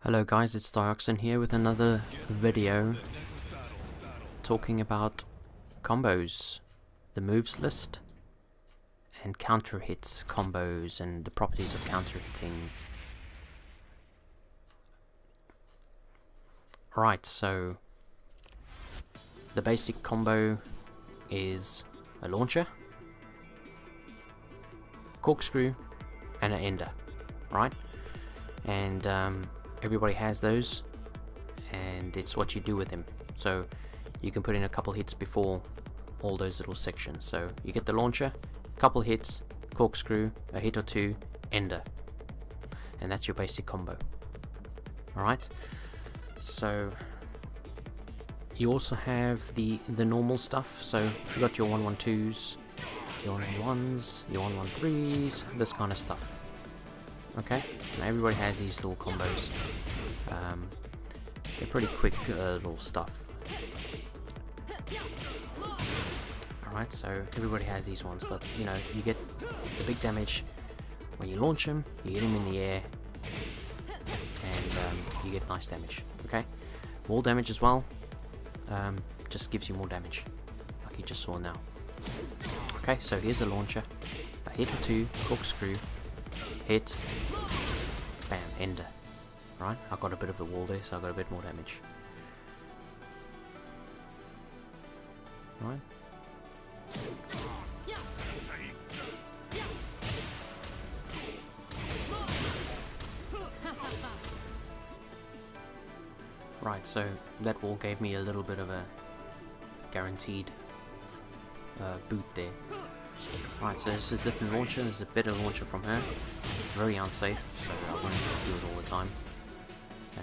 Hello guys, it's Dioxin here with another video talking about combos, the moves list, and counter hits combos and the properties of counter hitting. Right, so the basic combo is a launcher, corkscrew, and an ender, right? And everybody has those, and it's what you do with them. So you can put in a couple hits before all those little sections. So you get the launcher, couple hits, corkscrew, a hit or two, ender, and that's your basic combo. Alright, so you also have the normal stuff. So you got your 1-1-2s, your 1-1-1s, your 1-1-3s, this kind of stuff. Okay, now everybody has these little combos. They're pretty quick little stuff. Alright, so everybody has these ones, but you know, you get the big damage when you launch him, you hit him in the air, and you get nice damage. Okay, wall damage as well, just gives you more damage, like you just saw now. Okay, so here's a launcher, a hit or two, corkscrew, hit, bam, ender. Right, I got a bit of the wall there, so I got a bit more damage. Right. Right, so that wall gave me a little bit of a guaranteed boot there. Right, so this is a different launcher. This is a better launcher from her. Very unsafe, so I won't do it all the time. Yeah.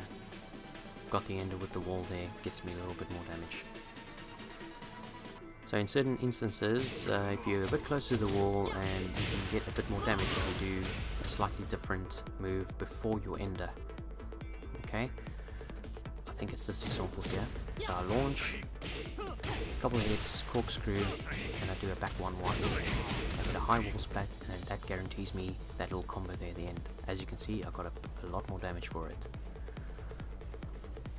Got the ender with the wall there, gets me a little bit more damage. So in certain instances, if you're a bit closer to the wall and you can get a bit more damage, you can do a slightly different move before your ender. Okay, I think it's this example here. So I launch, couple of hits, corkscrew, and I do a back 1-1. I get a high wall splat, and that guarantees me that little combo there at the end. As you can see, I got a lot more damage for it.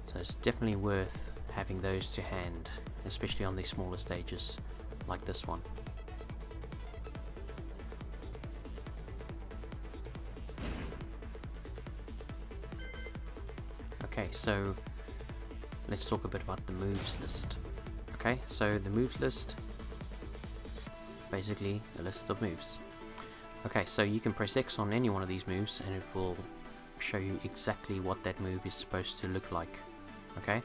So it's definitely worth having those to hand, especially on these smaller stages like this one. Okay, so let's talk a bit about the moves list. Okay, so the moves list, basically a list of moves. Okay, so you can press X on any one of these moves and it will show you exactly what that move is supposed to look like. Okay,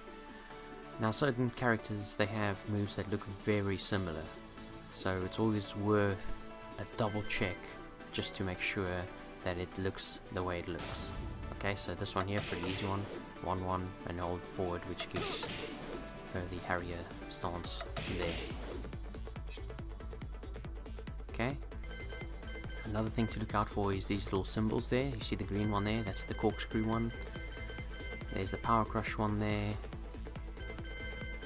now certain characters, they have moves that look very similar, so it's always worth a double check just to make sure that it looks the way it looks. Okay, so this one here, pretty easy one, 1-1 and hold forward, which gives her the Harrier stance there. Okay, another thing to look out for is these little symbols there. You see the green one there, that's the corkscrew one. There's the power crush one there,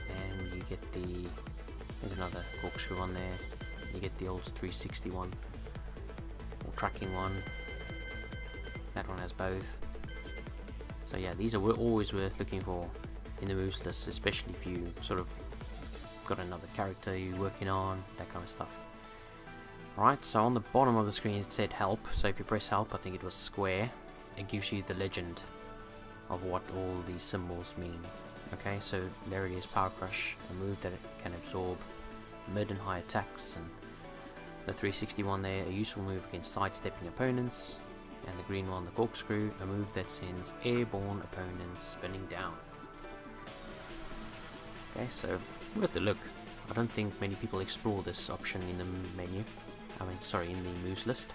and you get there's another corkscrew one there. You get the old 360 one, or tracking one. That one has both. So yeah, these are always worth looking for in the moves list, especially if you sort of got another character you're working on, that kind of stuff. Alright, so on the bottom of the screen it said help, so if you press help, I think it was square, it gives you the legend of what all these symbols mean. Okay, so there it is, Power Crush, a move that it can absorb mid and high attacks, and the 361 there, a useful move against sidestepping opponents, and the green one, the corkscrew, a move that sends airborne opponents spinning down. Okay, so worth a look. I don't think many people explore this option in the menu. In the moves list.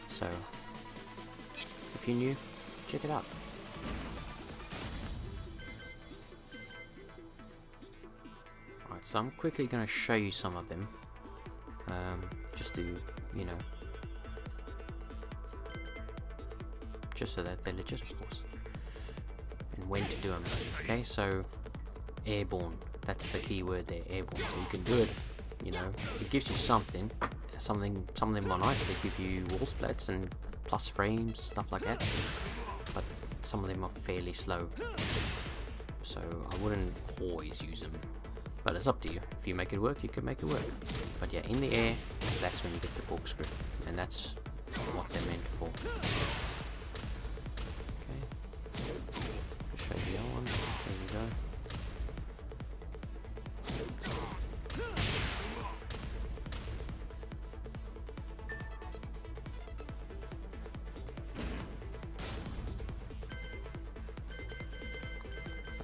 So if you're new, check it out. Alright, so I'm quickly going to show you some of them, just to, you know, just so that they're legit, of course, and when to do them. Okay, so airborne, that's the key word there, airborne. So you can do it, you know, it gives you something more nice. They give you wall splats and plus frames, stuff like that, but some of them are fairly slow, so I wouldn't always use them, but it's up to you. If you make it work, you can make it work. But yeah, in the air, that's when you get the corkscrew, and that's what they're meant for. Okay, just show you the other one. There you go.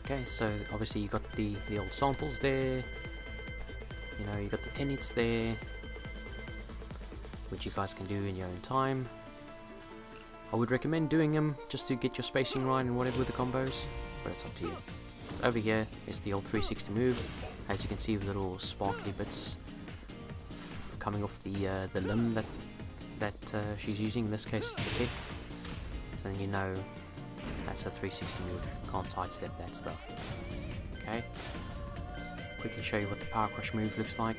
Okay, so obviously you got the old samples there, you know, you got the 10 hits there, which you guys can do in your own time. I would recommend doing them just to get your spacing right and whatever with the combos, but it's up to you. So over here is the old 360 move, as you can see with little sparkly bits coming off the limb that she's using. In this case it's the kick, so then you know that's a 360 move, can't sidestep that stuff. Okay, quickly show you what the power crush move looks like.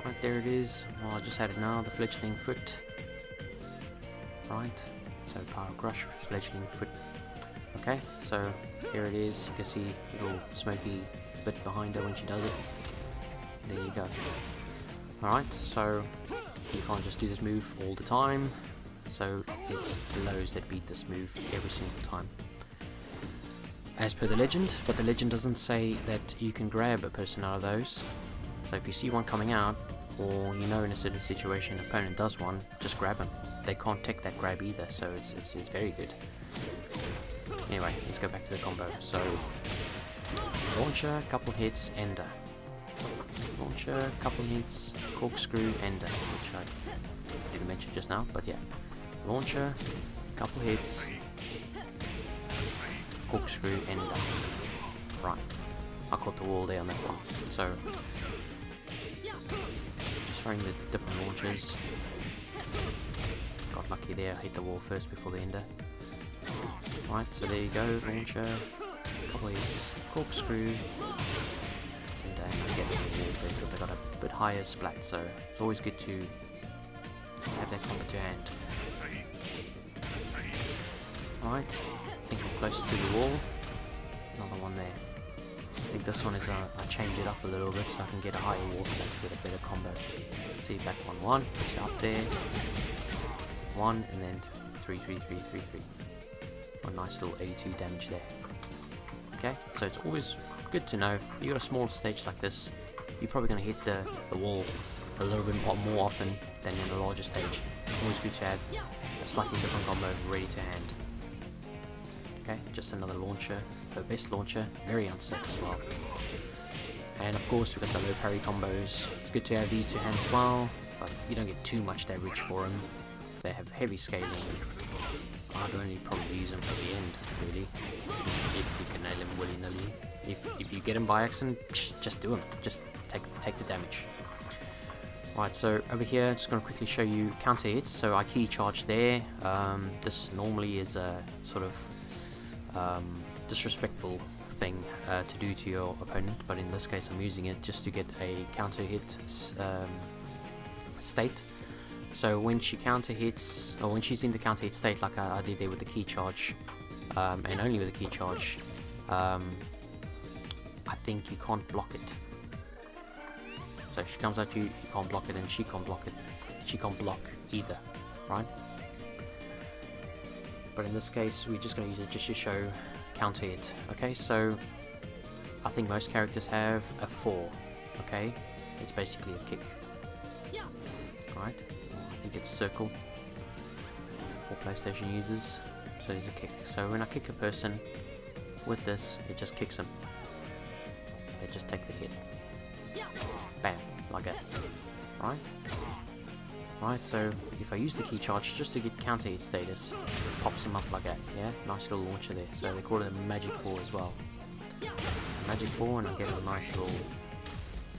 Right, there it is. Well, I just had it now, the fledgling foot. Right, so power crush, fledgling foot. Okay, so here it is. You can see a little smoky bit behind her when she does it. There you go. Alright, so you can't just do this move all the time, so it's the lows that beat this move every single time, as per the legend, but the legend doesn't say that you can grab a person out of those. So if you see one coming out, or you know in a certain situation an opponent does one, just grab them. They can't take that grab either, so it's very good. Anyway, let's go back to the combo. So launcher, couple hits, ender. Launcher, couple hits, corkscrew, ender, which I didn't mention just now, but yeah. Launcher, couple hits, corkscrew, ender. Right. I caught the wall there on that one. So, just showing the different launchers. Got lucky there, hit the wall first before the ender. Right, so there you go, launcher, couple hits, corkscrew, get the wall there because I got a bit higher splat, so it's always good to have that combo to hand. Alright, I think I'm close to the wall. Another one there. I think this one is I change it up a little bit so I can get a higher wall splat with a better combo. See, back 1-1, push it up there. 1 and then 3-3-3-3-3. One nice little 82 damage there. Okay, so it's always good to know, you got a small stage like this, you're probably going to hit the wall a little bit more often than in a larger stage. Always good to have a slightly different combo ready to hand. Okay, just another launcher, her best launcher, very unsafe as well. And of course we've got the low parry combos. It's good to have these to hand as well, but you don't get too much damage for them. They have heavy scaling. I'd only probably use them for the end, really, if you can nail them willy-nilly. If you get them by accident, just do them. Just take the damage. Right, so over here, just going to quickly show you counter hits. So I key charge there. This normally is a sort of disrespectful thing to do to your opponent, but in this case I'm using it just to get a counter hit state. So when she counter hits, or when she's in the counter hit state like I did there with the key charge, and only with the key charge, I think you can't block it. So if she comes at you, you can't block it, and she can't block it. She can't block either, right? But in this case, we're just going to use it just to show counter hit. Okay, so I think most characters have a 4. Okay, it's basically a kick. Right? I think it's circle for PlayStation users. So there's a kick. So when I kick a person with this, it just kicks them. They just take the hit. Bam, like that. Right? Right, so if I use the key charge just to get counter hit status, it pops them up like that. Yeah, nice little launcher there. So they call it a magic 4 as well. Magic 4, and I get a nice little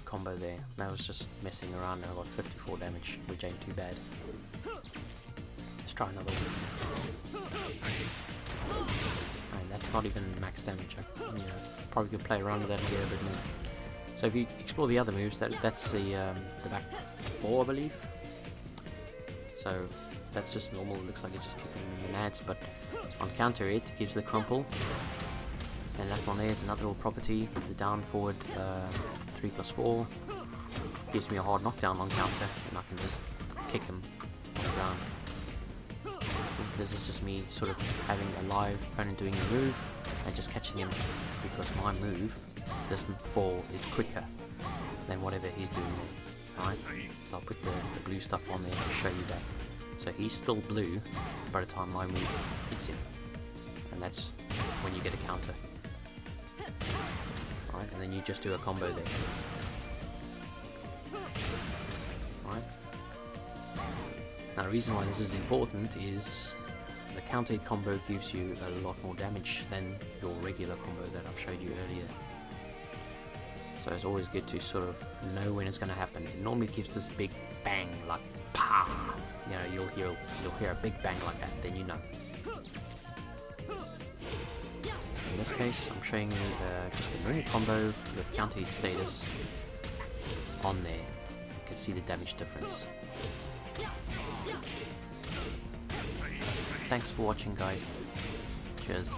combo there. That was just messing around, and I got 54 damage, which ain't too bad. Let's try another one. And that's not even max damage. I probably could play around with that and get a bit more. So if you explore the other moves, that's the back 4, I believe. So that's just normal. It looks like it's just kicking the nads, but on counter it gives the crumple. And that one there is another little property. The down forward 3+4 gives me a hard knockdown on counter, and I can just kick him on the ground. So this is just me sort of having a live opponent doing a move and just catching him, because my move, this fall, is quicker than whatever he's doing there. Right? So I'll put the blue stuff on there to show you that. So he's still blue by the time my move hits him, and that's when you get a counter. Right, and then you just do a combo there. Right. Now the reason why this is important is the counter hit combo gives you a lot more damage than your regular combo that I've showed you earlier. So it's always good to sort of know when it's going to happen. It normally gives this big bang, like pa. You know, you'll hear a big bang like that, then you know. In this case, I'm showing you just the normal combo with counter hit status on there. You can see the damage difference. Thanks for watching, guys. Cheers.